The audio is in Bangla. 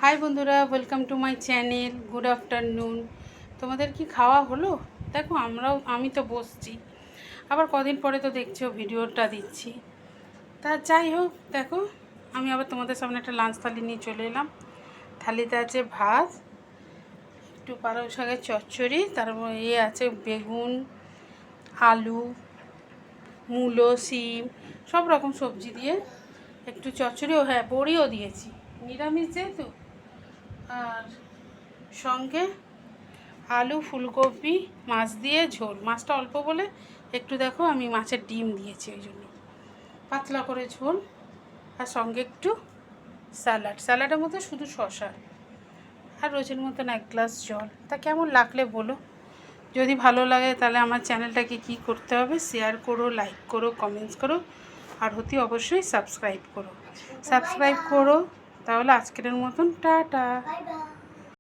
হাই বন্ধুরা, welcome to my channel. Good afternoon. তোমাদের কি খাওয়া হলো? দেখো আমি তো বসছি, আবার কদিন পরে তো দেখছো ভিডিওটা দিচ্ছি। তা যাই হোক, দেখো আমি আবার তোমাদের সামনে একটা লাঞ্চ থালি নিয়ে চলে এলাম। থালিতে আছে ভাত, একটু পালং শাকের চচ্চড়ি, তারপর আছে বেগুন, আলু, মূলো, শিম, সব রকম সবজি দিয়ে একটু চচ্চড়িও, হ্যাঁ বড়িও দিয়েছি, নিরামিষ যেহেতু। আর সঙ্গে আলু, ফুলকপি, মাছ দিয়ে ঝোল। মাছটা অল্প বলে একটু দেখো আমি মাছের ডিম দিয়েছি, ওই জন্য পাতলা করে ঝোল। আর সঙ্গে একটু স্যালাডের মধ্যে শুধু শসা, আর রোজের মতন 1 গ্লাস জল। তা কেমন লাগলে বলো? যদি ভালো লাগে তাহলে আমার চ্যানেলটাকে কি করতে হবে? শেয়ার করো, লাইক করো, কমেন্টস করো, আর অবশ্যই সাবস্ক্রাইব করো। তাহলে আজকের মতন টাটা।